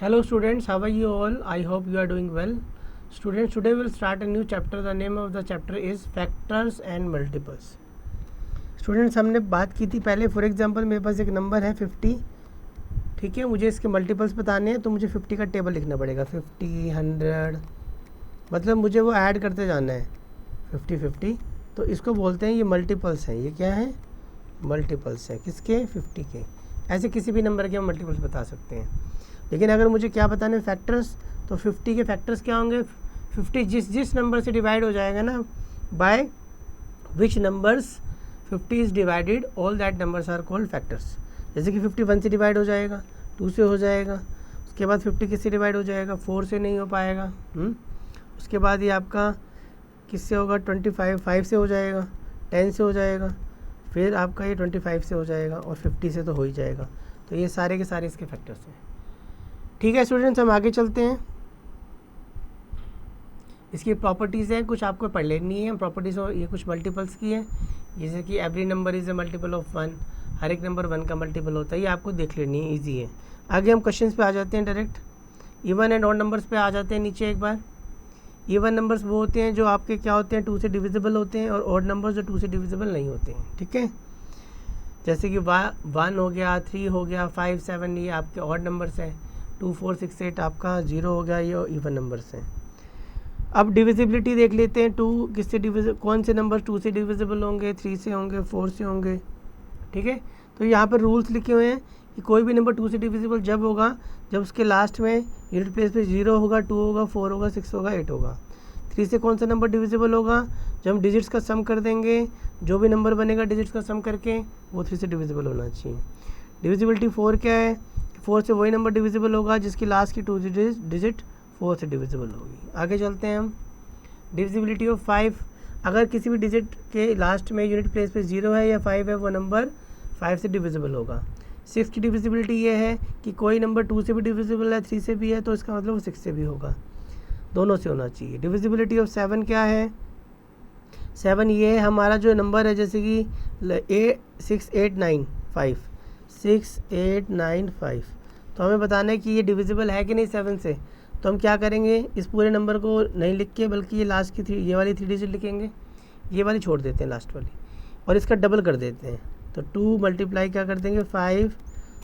Hello students, how are you all? I hope you are doing well. Students, today we'll start a new chapter. The name of the chapter is Factors and Multiples. Students, हमने बात की थी पहले. For example मेरे पास एक number है 50, ठीक है. मुझे इसके मल्टीपल्स बताने हैं तो मुझे 50 का टेबल लिखना पड़ेगा. 50, 100, मतलब मुझे वो ऐड करते जाना है. 50, 50, तो इसको बोलते हैं ये मल्टीपल्स हैं. ये क्या है? मल्टीपल्स हैं. किसके? 50 के. ऐसे किसी भी नंबर के हम मल्टीपल्स बता सकते हैं. लेकिन अगर मुझे क्या बताने फैक्टर्स, तो 50 के फैक्टर्स क्या होंगे? 50 जिस नंबर से डिवाइड हो जाएगा ना, by which numbers 50 is divided, all that numbers are called factors. जैसे कि 50 1 से डिवाइड हो जाएगा, 2 से हो जाएगा, उसके बाद 50 किससे डिवाइड हो जाएगा? 4 से नहीं हो पाएगा. उसके बाद ये आपका किससे होगा? 25 5 से हो जाएगा, 10 से हो जाएगा, फिर आपका ये 25 से हो जाएगा और 50 से तो हो ही जाएगा. तो ये सारे के सारे इसके फैक्टर्स हैं. ठीक है स्टूडेंट्स, हम आगे चलते हैं. इसकी प्रॉपर्टीज़ हैं, कुछ आपको पढ़ लेनी है. प्रॉपर्टीज़ और ये कुछ मल्टीपल्स की है, जैसे कि every number is a multiple of 1. हर एक नंबर 1 का मल्टीपल होता है. ये आपको देख लेनी है, ईजी है. आगे हम क्वेश्चंस पे आ जाते हैं direct. Even and odd numbers पे आ जाते हैं नीचे एक बार. इवन नंबर्स वो होते हैं जो आपके क्या होते हैं? 2 से डिविजिबल होते हैं, और ऑड नंबर्स जो 2 से डिविजिबल नहीं होते हैं. ठीक है, जैसे कि 1 हो गया, 3 हो गया, 5 7, ये आपके ऑड नंबर्स हैं. 2 4 6 8 आपका 0 हो गया, ये इवन नंबर्स हैं. अब डिविजिबिलिटी देख लेते हैं. 2 किससे डिविजिबल, कौन से नंबर 2 से डिविजिबल होंगे? 3 से होंगे, 4 से होंगे. ठीक है, तो यहाँ पर रूल्स लिखे हुए हैं कि कोई भी नंबर 2 से डिविजिबल जब होगा जब उसके लास्ट में यूनिट प्लेस पे 0 होगा, 2 होगा, 4 होगा, 6 होगा, 8 होगा. 3 से कौन सा नंबर डिविजिबल होगा? जब हम डिजिट्स का सम कर देंगे, जो भी नंबर बनेगा डिजिट्स का सम करके वो 3 से डिविजिबल होना चाहिए. डिविजिबिलिटी 4 क्या है? 4 से वही नंबर डिविजिबल होगा जिसकी लास्ट की 2 डिजिट 4 से डिविजिबल होगी. आगे चलते हैं हम. डिविजिबिलिटी ऑफ 5, अगर किसी भी डिजिट के लास्ट में यूनिट प्लेस पे 0 है या 5 है, वो नंबर 5 से डिविजिबल होगा. 6 की डिविजिबिलिटी ये है कि कोई नंबर 2 से भी डिविजिबल है, 3 से भी है, तो इसका मतलब वो 6 से भी होगा. दोनों से होना चाहिए. डिविजिबिलिटी ऑफ 7 क्या है? 7 ये है हमारा जो नंबर है, जैसे कि 6 8 9 5, 6 8 9 5, तो हमें बताना है कि ये डिविजिबल है कि नहीं 7 से. तो हम क्या करेंगे? इस पूरे नंबर को नहीं लिख के, बल्कि ये लास्ट की ये वाली 3 डिजिट लिखेंगे, ये वाली छोड़ देते हैं लास्ट वाली, और इसका डबल कर देते हैं. तो 2 मल्टीप्लाई क्या कर देंगे? 5,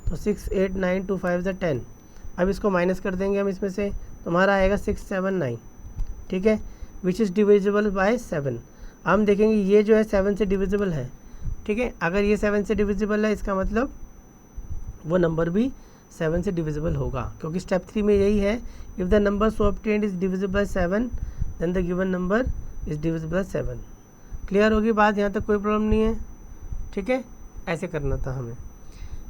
तो 6 8 9 2 5 = 10. अब इसको माइनस कर देंगे हम इसमें से, तो हमारा आएगा 6 7 9. ठीक है, विच इज़ डिविजिबल बाय 7. हम देखेंगे ये जो है 7 से डिविजिबल है. ठीक है, अगर ये 7 से डिविजिबल है, इसका मतलब वो नंबर भी 7 से डिविजिबल होगा, क्योंकि स्टेप 3 में यही है, if the number so obtained is divisible by 7 then the given number is divisible by 7. Clear होगी बात? यहाँ तक कोई प्रॉब्लम नहीं है. ठीक है, ऐसे करना था हमें.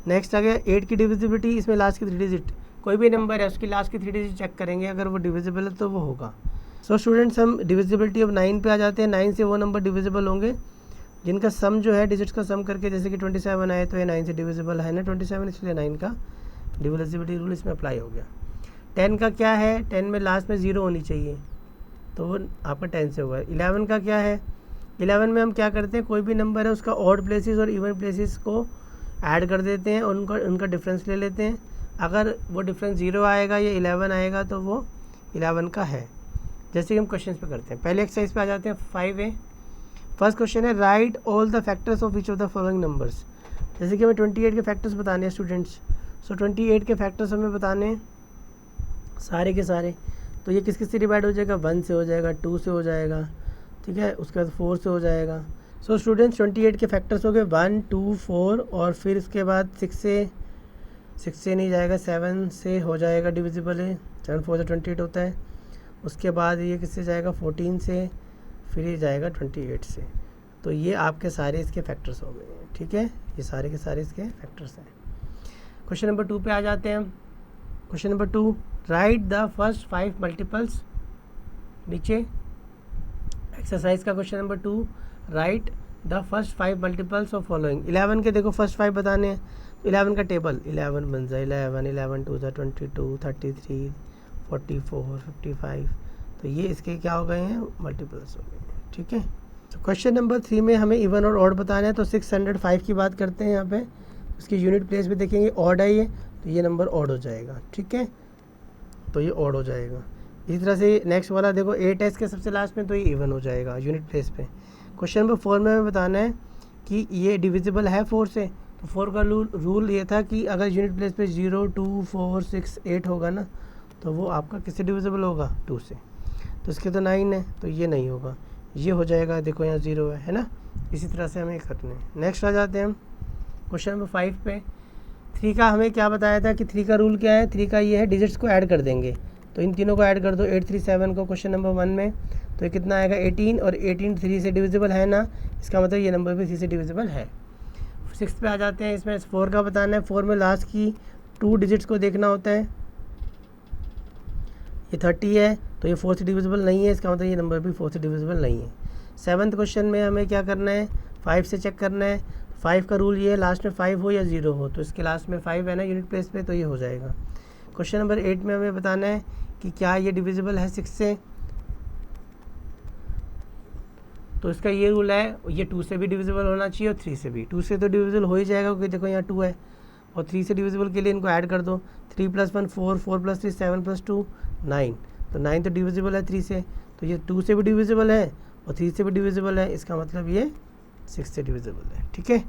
नेक्स्ट आ गया 8 की डिविजिबिलिटी. इसमें लास्ट की 3 डिजिट, कोई भी नंबर है उसकी लास्ट की 3 डिजिट चेक करेंगे, अगर वो डिविजिबल है तो वो होगा. सो स्टूडेंट्स, हम डिविजिबिलिटी ऑफ 9 पे आ जाते हैं. 9 से वो नंबर डिविजिबल होंगे जिनका सम जो है डिजिट्स का सम करके, जैसे कि 27 आए तो ये 9 से डिविजिबल है ना 27, इसलिए 9 का डिविजिबिलिटी रूल इसमें अप्लाई हो गया. 10 का क्या है? 10 में लास्ट में 0 होनी चाहिए, तो वो आपका 10 से होगा. 11 का क्या है? 11 में हम क्या करते हैं? कोई भी नंबर है उसका ऑड प्लेसेस और इवन प्लेसेस को ऐड कर देते हैं और उनका डिफरेंस ले लेते हैं. अगर वो डिफरेंस 0 आएगा या 11 आएगा तो वो 11 का है. जैसे कि हम क्वेश्चन पे करते हैं. पहले एक्सरसाइज पे आ जाते हैं. 5A फर्स्ट क्वेश्चन है, right all the factors of each of the following numbers. जैसे कि हमें 28 के फैक्टर्स बताने हैं स्टूडेंट्स. सो 28 के फैक्टर्स हमें बताने हैं सारे के सारे. तो ये किस किस से डिवाइड हो जाएगा? 1 से हो जाएगा, 2 से हो जाएगा, ठीक है, उसके बाद 4 से हो जाएगा. सो स्टूडेंट्स 28 के फैक्टर्स हो गए 1 2 4, और फिर उसके बाद 6 से नहीं जाएगा, 7 से हो जाएगा डिविजिबल है. 7 4 से 28 होता है. उसके बाद ये किससे जाएगा? 14 से, फिर ये जाएगा 28 से. तो ये आपके सारे इसके फैक्टर्स हो गए. ठीक है, ये सारे के सारे इसके फैक्टर्स हैं. क्वेश्चन नंबर 2 पे आ जाते हैं हम. Question number 2, right the first 5 multiples. नीचे एक्सरसाइज का question number 2, right the first 5 multiples of following. 11 के देखो फर्स्ट 5 बताने हैं. 11 का टेबल 11 बन जाए, 11 11 2 22 33 44 55. तो ये इसके क्या हो गए हैं? मल्टीपल्स हो गए हैं. ठीक है, तो क्वेश्चन नंबर 3 में हमें इवन और ऑड बताना है. तो 605 की बात करते हैं यहाँ पे. उसकी यूनिट प्लेस भी देखेंगे, ऑड है ये, तो ये नंबर ऑड हो जाएगा. ठीक है, तो ये ऑड हो जाएगा। इसी तरह से नेक्स्ट वाला देखो 8 है इसके सबसे लास्ट में, तो ये इवन हो जाएगा यूनिट प्लेस पे। क्वेश्चन नंबर 4 में हमें बताना है कि ये डिविजिबल है 4 से। तो 4 का रूल ये था कि अगर यूनिट प्लेस पे 0, 2, 4, 6, 8 होगा ना, तो वो आपका किससे डिविजिबल होगा? 2 से। तो इसके तो 9 है, तो ये नहीं होगा, ये हो जाएगा। देखो यहाँ 0 है ना। इसी तरह से हमें करने हैं। नेक्स्ट आ जाते हैं हम क्वेश्चन नंबर 5 पे। 3 का हमें क्या बताया था कि 3 का रूल क्या है? 3 का ये है डिजिट्स को ऐड कर देंगे। तो इन तीनों को ऐड कर दो 8, 3, 7 को क्वेश्चन नंबर 1 में। तो ये कितना आएगा? 18, और 18 3 से डिविजिबल है ना, इसका मतलब ये नंबर भी 3 से डिविजिबल है। 6 पे आ जाते हैं। इसमें 4 का बताना है। 4 में लास्ट की 2 डिजिट्स को देखना होता है। ये 30 है, तो ये 4 से डिविजिबल नहीं है, इसका मतलब ये नंबर भी 4 से डिविजिबल नहीं है। 7th क्वेश्चन में हमें क्या करना है? 5 से चेक करना है। 5 का रूल ये है लास्ट में 5 हो या 0 हो, तो इसके लास्ट में 5 है ना यूनिट प्लेस पे, तो ये हो जाएगा। क्वेश्चन नंबर 8 में हमें बताना है कि क्या ये डिविजिबल है 6 से। तो इसका ये रूल है, ये 2 से भी डिविजिबल होना चाहिए और 3 से भी। 2 से तो डिविजिबल हो ही जाएगा क्योंकि देखो यहाँ 2 है, और 3 से डिविजिबल के लिए इनको ऐड कर दो। 3 + 1 4, 4 + 3 7 + 2 9। तो 9 तो डिविजिबल है 3 से, तो ये 2 से भी डिविजिबल है और 3 से भी डिविजिबल है, इसका मतलब ये 6 से डिविजिबल है। ठीक है।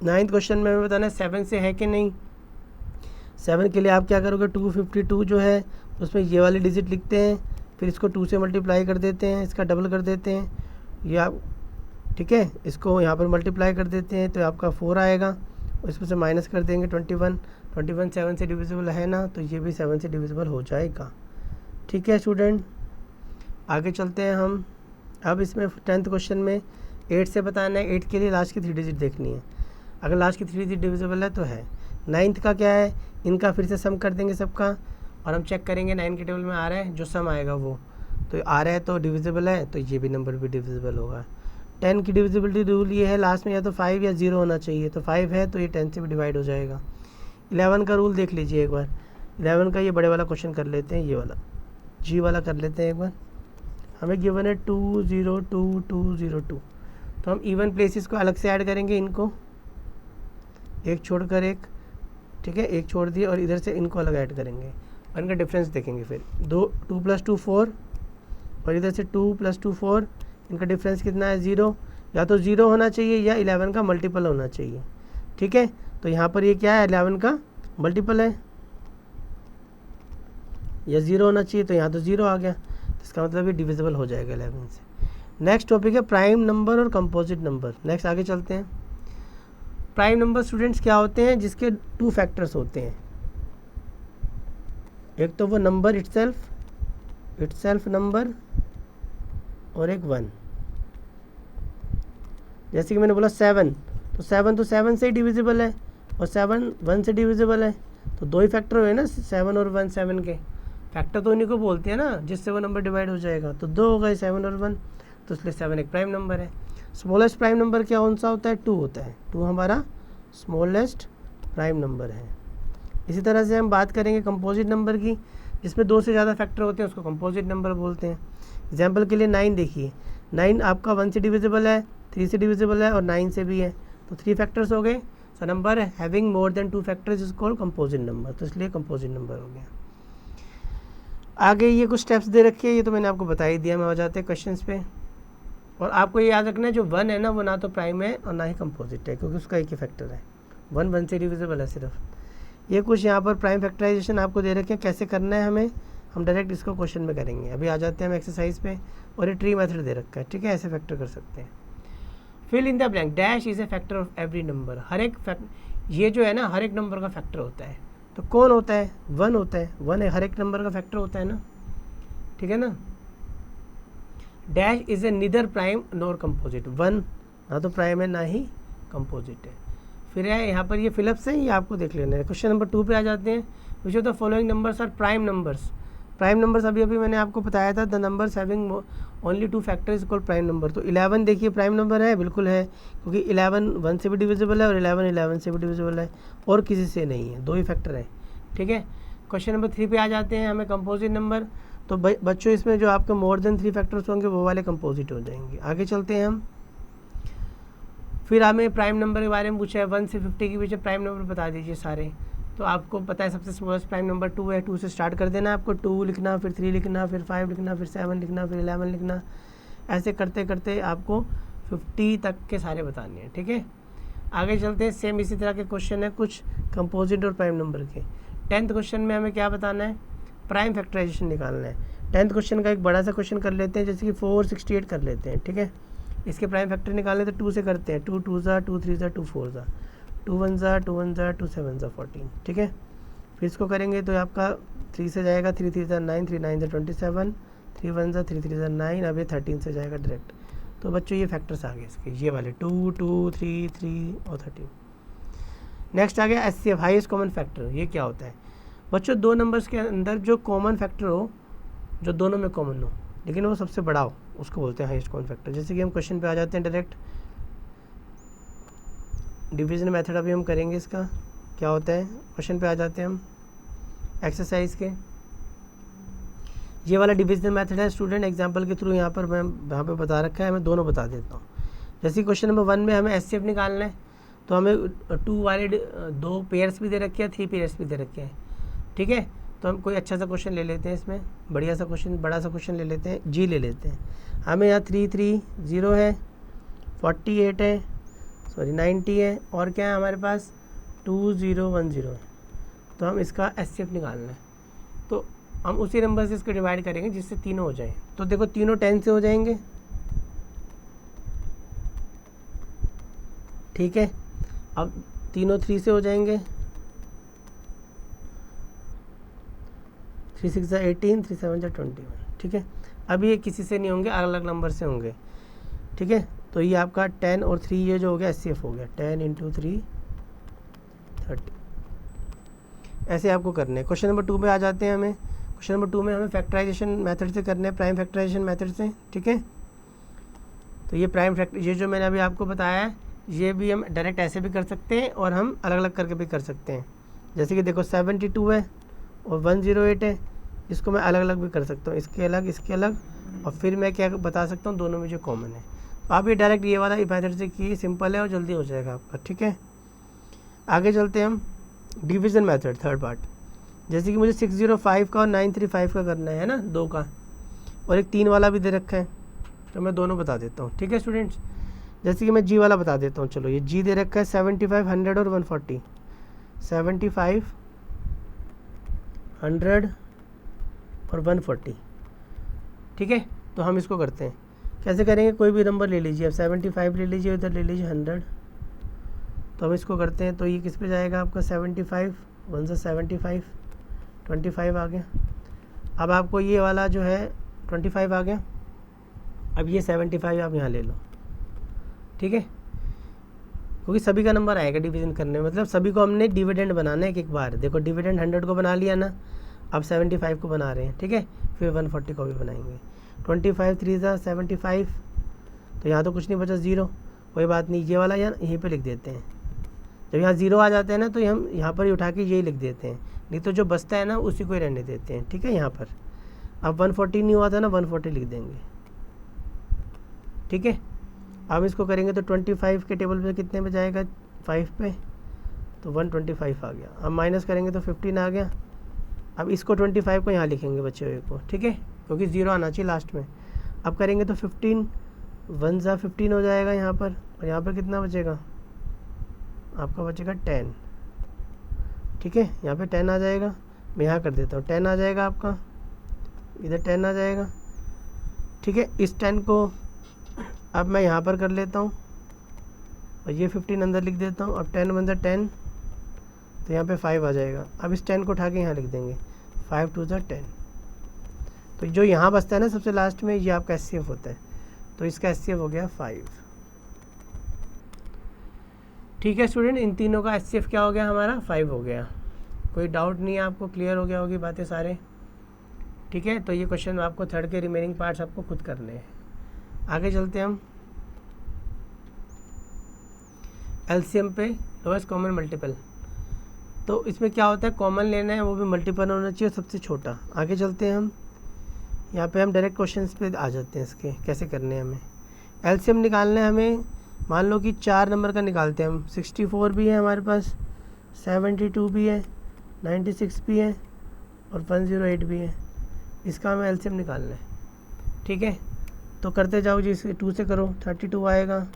9th क्वेश्चन में हमें बताना है 7 से है कि नहीं। 7 के लिए आप क्या करोगे? 252 जो है उसमें ये वाली डिजिट लिखते हैं, फिर इसको 2 से मल्टीप्लाई कर देते हैं, इसका डबल कर देते हैं, ये आप ठीक है, इसको यहाँ पर मल्टीप्लाई कर देते हैं, तो आपका 4 आएगा। इसमें से माइनस कर देंगे 21 7 से डिविजिबल है ना, तो ये भी 7 से डिविजिबल हो जाएगा। ठीक है स्टूडेंट, आगे चलते हैं हम। अब इसमें 10th क्वेश्चन में 8 से बताना है। 8 के लिए लास्ट की 3 डिजिट देखनी है। अगर लास्ट की 3 डिजिट डिविजिबल है तो है। 9th का क्या है? इनका फिर से सम कर देंगे सबका, और हम चेक करेंगे 9 के टेबल में आ रहा है, जो सम आएगा वो तो आ रहा है, तो डिविजिबल है, तो ये भी नंबर भी डिविजिबल होगा। 10 की डिविजिबिलिटी रूल ये है, लास्ट में या तो 5 या 0 होना चाहिए, तो 5 है तो ये 10 से भी डिवाइड हो जाएगा। 11 का रूल देख लीजिए एक बार। 11 का ये बड़े वाला क्वेश्चन कर लेते हैं, ये वाला जी वाला कर लेते हैं एक बार। हमें गिवन है 2 0 2 2 0 2, तो हम इवन प्लेसेस को अलग से ऐड करेंगे, इनको एक छोड़कर एक, ठीक है, एक छोड़ दिए, और इधर से इनको अलग ऐड करेंगे और इनका डिफरेंस देखेंगे। फिर 2 + 2 4, और इधर से 2 + 2 4, इनका डिफरेंस कितना है? 0। या तो 0 होना चाहिए या 11 का मल्टीपल होना चाहिए। ठीक है, तो यहाँ पर ये क्या है? 11 का मल्टीपल है, या 0 होना चाहिए, तो यहाँ तो 0 आ गया, तो इसका मतलब ये डिविजिबल हो जाएगा 11 से। नेक्स्ट टॉपिक है प्राइम नंबर और कंपोजिट नंबर। नेक्स्ट आगे चलते हैं। प्राइम नंबर स्टूडेंट्स क्या होते हैं? जिसके 2 फैक्टर्स होते हैं। एक तो वो नंबर इटसेल्फ नंबर, और एक 1। जैसे कि मैंने बोला 7, तो 7 से ही डिविजिबल है, और 7 1 से डिविजिबल है, तो 2 ही फैक्टर हुए ना, 7 और 1। 7 के फैक्टर तो उन्हीं को बोलते हैं ना, जिससे वो नंबर डिवाइड हो जाएगा, तो 2 हो गए 7 और 1, तो इसलिए 7 एक प्राइम नंबर है। स्मॉलेस्ट प्राइम नंबर क्या कौन सा होता है? 2 होता है। 2 हमारा स्मॉलेस्ट प्राइम नंबर है। इसी तरह से हम बात करेंगे कंपोजिट नंबर की, जिसमें 2 से ज़्यादा फैक्टर होते हैं, उसको कंपोजिट नंबर बोलते हैं। एग्जाम्पल के लिए 9 देखिए, 9 आपका 1 से डिविजिबल है, 3 से डिविजिबल है, और 9 से भी है, तो 3 फैक्टर्स हो गए। So number having more than 2 factors is called composite number, तो इसलिए कंपोजिट नंबर हो गया। आगे ये कुछ स्टेप्स दे रखे हैं, ये तो मैंने आपको बता ही दिया। मैं आ जाते हैं क्वेश्चंस पे, और आपको ये याद रखना है जो 1 है ना, वो ना तो प्राइम है और ना ही कंपोजिट है, क्योंकि उसका एक ही फैक्टर है। 1 से डिविजिबल है सिर्फ। ये कुछ यहाँ पर प्राइम फैक्टराइजेशन आपको दे रखे हैं, कैसे करना है हमें, हम डायरेक्ट इसको क्वेश्चन में करेंगे। अभी आ जाते हैं हम एक्सरसाइज पे, और ये ट्री मेथड दे रखा है, ठीक है, ऐसे फैक्टर कर सकते हैं। Fill in the blank, dash is a factor of every number. हर एक ये जो है ना, हर एक नंबर का फैक्टर होता है। तो कौन होता है? 1 होता है। 1 हर एक नंबर का फैक्टर होता है ना, ठीक है ना। Dash is A neither prime nor composite. 1 ना तो प्राइम है ना ही कंपोजिट है। फिर है यहाँ पर ये फिलअप्स है, ये आपको देख लेना है। क्वेश्चन नंबर 2 पे आ जाते हैं। Which of the following numbers are prime numbers. Prime numbers अभी मैंने आपको बताया था, the numbers having only 2 factors equal prime number. तो 11 देखिए प्राइम नंबर है, बिल्कुल है, क्योंकि 11 1 से भी डिविजिबल है, और 11 से भी डिविजिबल है, और किसी से नहीं है, 2 ही फैक्टर है, ठीक है। क्वेश्चन नंबर 3 पे आ जाते हैं हमें कंपोजिट नंबर। तो बच्चों इसमें जो आपके मोर देन 3 फैक्टर्स होंगे वो वाले कंपोजिट हो जाएंगे। आगे चलते हैं हम। फिर हमें प्राइम नंबर के बारे में पूछा है, 1 से 50 के बीच प्राइम नंबर बता दीजिए सारे। तो आपको पता है सबसे स्मॉलेस्ट प्राइम नंबर 2 है, 2 से स्टार्ट कर देना है आपको, 2 लिखना, फिर 3 लिखना, फिर 5 लिखना, फिर 7 लिखना, फिर 11 लिखना, ऐसे करते करते आपको 50 तक के सारे बताने हैं। ठीक है, आगे चलते हैं। सेम इसी तरह के क्वेश्चन है कुछ कंपोजिट और प्राइम नंबर के। 10th क्वेश्चन में हमें क्या बताना है, प्राइम फैक्टराइजेशन निकालना है। 10th क्वेश्चन का एक बड़ा सा क्वेश्चन कर लेते हैं, जैसे कि 468 कर लेते हैं। ठीक है, इसके प्राइम फैक्टर निकालने तो 2 से करते हैं, 2 2 ज़ा, 2 3 ज़ा, 2 4 ज़ा, 2 1 ज़ा, 2 1 ज़ा, 2 7 ज़ा 14। ठीक है, फिर इसको करेंगे तो आपका 3 से जाएगा, 3 3 ज़ा 9, 3 9 ज़ा 27, 3 1 ज़ा, 3 3 ज़ा 9, अब ये 13 से जाएगा डायरेक्ट। तो बच्चों ये फैक्टर्स आ गए इसके, ये वाले 2 2 3 3 और 13। नेक्स्ट आ गया HCF, हाईएस्ट कॉमन फैक्टर। ये क्या होता है बच्चों, दो नंबर्स के अंदर जो कॉमन फैक्टर हो, जो दोनों में कॉमन हो लेकिन वो सबसे बड़ा हो, उसको बोलते हैं हाईएस्ट कॉमन फैक्टर। जैसे कि हम क्वेश्चन पे आ जाते हैं डायरेक्ट, डिवीजन मेथड अभी हम करेंगे इसका क्या होता है। क्वेश्चन पे आ जाते हैं हम एक्सरसाइज के। ये वाला डिवीजन मेथड है स्टूडेंट, एग्जांपल के थ्रू यहाँ पे बता रखा है, मैं दोनों बता देता हूँ। जैसे क्वेश्चन नंबर 1 में हमें HCF निकालना है, तो हमें 2 वाले 2 पेयर्स भी दे रखे हैं, 3 पेयर्स भी दे रखे हैं। ठीक है, तो हम कोई अच्छा सा क्वेश्चन ले लेते हैं, इसमें बढ़िया सा क्वेश्चन, बड़ा सा क्वेश्चन ले लेते हैं, जी ले लेते हैं। हमें यहाँ 330 है, 48 है, सॉरी 90 है, और क्या है हमारे पास 2010 है। तो हम इसका HCF निकालना है, तो हम उसी नंबर से इसको डिवाइड करेंगे जिससे तीनों हो जाए। तो देखो तीनों 10 से हो जाएंगे। ठीक है, अब तीनों 3 से हो जाएंगे, 3 6 ज़ा 18, 3 7 ज़ा 21। ठीक है, अब ये किसी से नहीं होंगे, अलग अलग नंबर से होंगे। ठीक है, तो ये आपका 10 और 3 ये जो हो गया HCF हो गया, 10 × 3 30। ऐसे आपको करने हैं। क्वेश्चन नंबर 2 पे आ जाते हैं। हमें क्वेश्चन नंबर 2 में हमें फैक्टराइजेशन मेथड से करने हैं, प्राइम फैक्टराइजेशन मेथड से। ठीक है, तो ये प्राइम फैक्टर, ये जो मैंने अभी आपको बताया है, ये भी हम डायरेक्ट ऐसे भी कर सकते हैं और हम अलग अलग करके भी कर सकते हैं। जैसे कि देखो 72 है और 108 है, इसको मैं अलग अलग भी कर सकता हूँ, इसके अलग, इसके अलग, और फिर मैं क्या बता सकता हूँ, दोनों में जो कॉमन है। तो आप ये डायरेक्ट ये वाला मेथड से किए, सिंपल है और जल्दी हो जाएगा आपका। ठीक है, आगे चलते हैं हम डिवीज़न मेथड, थर्ड पार्ट। जैसे कि मुझे 605 का और 935 का करना है ना, 2 का, और एक 3 वाला भी दे रखा है, तो मैं दोनों बता देता हूँ। ठीक है स्टूडेंट्स, जैसे कि मैं जी वाला बता देता हूँ। चलो, ये जी दे रखा है 75, 100 और 140, 75, 100 और 140। ठीक है, तो हम इसको करते हैं, कैसे करेंगे, कोई भी नंबर ले लीजिए, अब 75 ले लीजिए, इधर ले लीजिए 100, तो हम इसको करते हैं। तो ये किस पे जाएगा आपका 75, 1 से 75, 25 आ गया। अब आपको ये वाला जो है 25 आ गया, अब ये 75 आप यहाँ ले लो। ठीक है, क्योंकि सभी का नंबर आएगा डिवीज़न करने में, मतलब सभी को हमने डिविडेंड बनाना है एक बार। देखो डिविडेंड 100 को बना लिया ना, अब 75 को बना रहे हैं। ठीक है, फिर 140 को भी बनाएंगे। 25 3 ज़ा 75, तो यहाँ तो कुछ नहीं बचा, 0, कोई बात नहीं, ये वाला यहाँ यहीं पे लिख देते हैं। जब यहाँ 0 आ जाते हैं ना, तो हम यहाँ पर ही उठा के यही लिख देते हैं, नहीं तो जो बचता है ना उसी को ही रहने देते हैं। ठीक है, यहाँ पर अब 140 नहीं हुआ था ना, 140 लिख देंगे। ठीक है, अब इसको करेंगे तो 25 के टेबल पे कितने पे जाएगा, 5 पे, तो 125 आ गया। अब माइनस करेंगे तो 15 आ गया। अब इसको 25 को यहाँ लिखेंगे बच्चों को। ठीक है, क्योंकि 0 आना चाहिए लास्ट में। अब करेंगे तो 15, 1 ज़ा 15 हो जाएगा यहाँ पर, और यहाँ पर कितना बचेगा आपका, बचेगा 10। ठीक है, यहाँ पे 10 आ जाएगा, मैं यहाँ कर देता हूँ, 10 आ जाएगा आपका, इधर 10 आ जाएगा। ठीक है, इस 10 को अब मैं यहाँ पर कर लेता हूँ, और ये 15 अंदर लिख देता हूँ। अब 10 1 10, तो यहाँ पे 5 आ जाएगा। अब इस 10 को उठा के यहाँ लिख देंगे, 5 2 10। तो जो यहाँ बचता है ना सबसे लास्ट में, ये आपका HCF होता है, तो इसका HCF हो गया 5। ठीक है स्टूडेंट, इन तीनों का HCF क्या हो गया हमारा, 5 हो गया। कोई डाउट नहीं है आपको, क्लियर हो गया होगी बातें सारे। ठीक है, तो ये क्वेश्चन आपको थर्ड के रिमेनिंग पार्ट्स आपको खुद करने हैं। आगे चलते हैं हम LCM पे, लोएस्ट कॉमन मल्टीपल। तो इसमें क्या होता है, कॉमन लेना है, वो भी मल्टीपल होना चाहिए, सबसे छोटा। आगे चलते हैं हम, यहाँ पे हम डायरेक्ट क्वेश्चंस पे आ जाते हैं, इसके कैसे करने हैं हमें। LCM निकालना है हमें, मान लो कि 4 नंबर का निकालते हैं हम। 64 भी है हमारे पास, 72 भी है, 96 भी है और 108 भी है। इसका हमें एलसीएम निकालना है, ठीक है। तो करते जाओ जी, इसे 2 से करो 32 आएगा,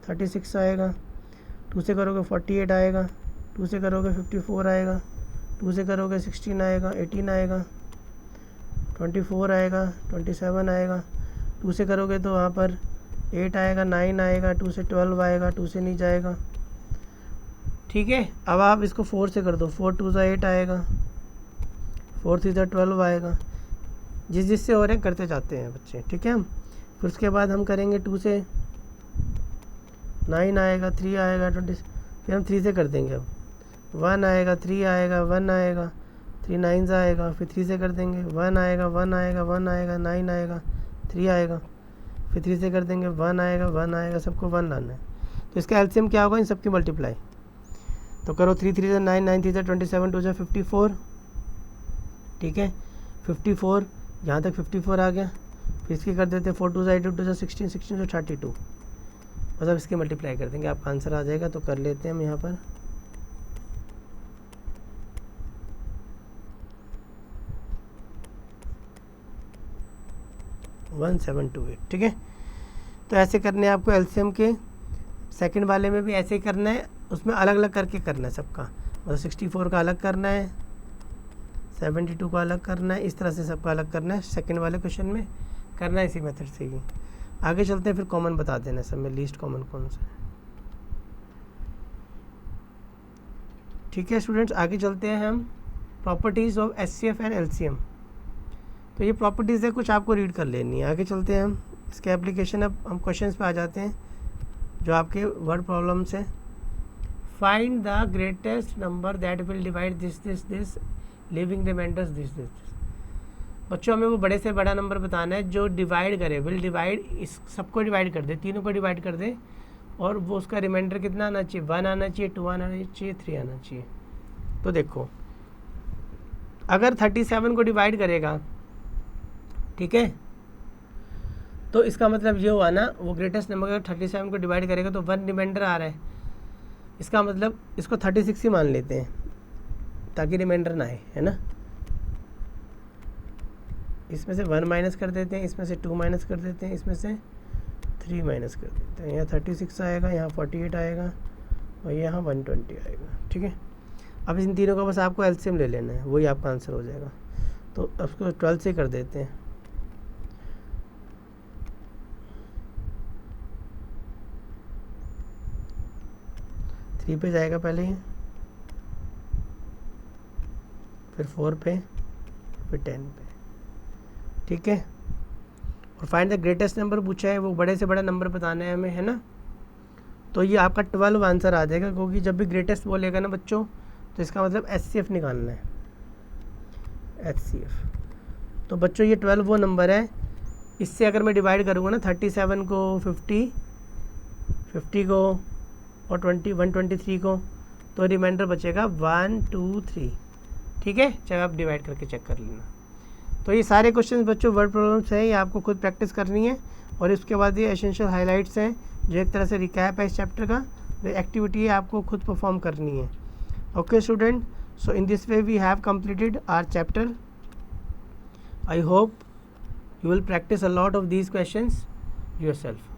36 आएगा, 2 से करोगे 48 आएगा, 2 से करोगे 54 आएगा, 2 से करोगे 16 आएगा, 18 आएगा, 24 आएगा, 27 आएगा, 2 से करोगे तो वहाँ पर 8 आएगा, 9 आएगा, 2 से 12 आएगा, 2 से नहीं जाएगा, ठीक है। अब आप इसको 4 से कर दो, 4 2 8 आएगा, 4 3 12 आएगा। जिससे हो रहे हैं करते जाते हैं बच्चे, ठीक है। फिर उसके बाद हम करेंगे 2 से 9 आएगा, 3 आएगा 20, फिर हम 3 से कर देंगे। अब 1 आएगा, 3 आएगा, 1 आएगा, 3 9 आएगा, फिर 3 से कर देंगे, 1 आएगा, 1 आएगा, 1 आएगा, 9 आएगा, 3 आएगा, फिर 3 से कर देंगे, 1 आएगा, 1 आएगा, सबको 1 लाना है। तो इसका एलसीएम क्या होगा, इन सबकी मल्टीप्लाई। तो करो 3 3 9 9 3 27 2 54, ठीक है। 54 यहाँ तक 54 आ गया। फिर इसकी कर देते हैं 4 2 8 2 16 16 32, मतलब इसकी मल्टीप्लाई कर देंगे, आपका आंसर आ जाएगा। तो कर लेते हैं हम यहाँ पर 1728, ठीक है। तो ऐसे करने हैं आपको एलसीएम के। सेकंड वाले में भी ऐसे ही करना है, उसमें अलग अलग करके करना है सबका, मतलब 64 का अलग करना है, 72 का अलग करना है, इस तरह से सबका अलग करना है। सेकंड वाले क्वेश्चन में करना है इसी मेथड से ही। आगे चलते हैं, फिर कॉमन बता देना सब में लीस्ट कॉमन कौन सा है, ठीक है स्टूडेंट्स। आगे चलते हैं हम properties of HCF and LCM. तो ये प्रॉपर्टीज़ है, कुछ आपको रीड कर लेनी है। आगे चलते हैं हम इसके एप्लीकेशन। अब हम क्वेश्चंस पे आ जाते हैं जो आपके वर्ड प्रॉब्लम्स हैं। Find the greatest number that will divide this leaving remainders this. बच्चों हमें वो बड़े से बड़ा नंबर बताना है जो डिवाइड करे, विल डिवाइड, इस सबको डिवाइड कर दे, तीनों को डिवाइड कर दे, और वो उसका रिमाइंडर कितना आना चाहिए, 1 आना चाहिए, 2 आना चाहिए, 3 आना चाहिए। तो देखो अगर 37 को डिवाइड करेगा, ठीक है, तो इसका मतलब ये हुआ ना, वो ग्रेटेस्ट नंबर अगर 37 को डिवाइड करेगा तो 1 रिमाइंडर आ रहा है। इसका मतलब इसको 36 ही मान लेते हैं ताकि रिमाइंडर ना आए, है ना। इसमें से 1 माइनस कर देते हैं, इसमें से 2 माइनस कर देते हैं, इसमें से 3 माइनस कर देते हैं। यहाँ 36 आएगा, यहाँ 48 आएगा और यहाँ 120 आएगा, ठीक है। अब इन तीनों का बस आपको एलसीएम ले लेना है, वही आपका आंसर हो जाएगा। तो उसको 12 से कर देते हैं। थ्री पे जाएगा पहले ही, फिर 4 पे, फिर 10 पे, ठीक है। और फाइंड द ग्रेटेस्ट नंबर पूछा है, वो बड़े से बड़ा नंबर बताना है हमें, है ना। तो ये आपका 12 आंसर आ जाएगा, क्योंकि जब भी ग्रेटेस्ट बोलेगा ना बच्चों, तो इसका मतलब एचसीएफ निकालना है, एचसीएफ। तो बच्चों ये 12 वो नंबर है, इससे अगर मैं डिवाइड करूँगा ना 37 को 50 को और 123 को, तो रिमाइंडर बचेगा 1 2 3, ठीक है। चाहे आप डिवाइड करके चेक कर लेना। तो ये सारे क्वेश्चंस बच्चों वर्ड प्रॉब्लम्स हैं, ये आपको खुद प्रैक्टिस करनी है। और इसके बाद ये एसेंशियल हाइलाइट्स हैं जो एक तरह से रिकैप है इस चैप्टर का, जो एक्टिविटी है आपको खुद परफॉर्म करनी है। Okay student, so in this way we have completed our chapter. I hope you will practice a lot of these questions yourself.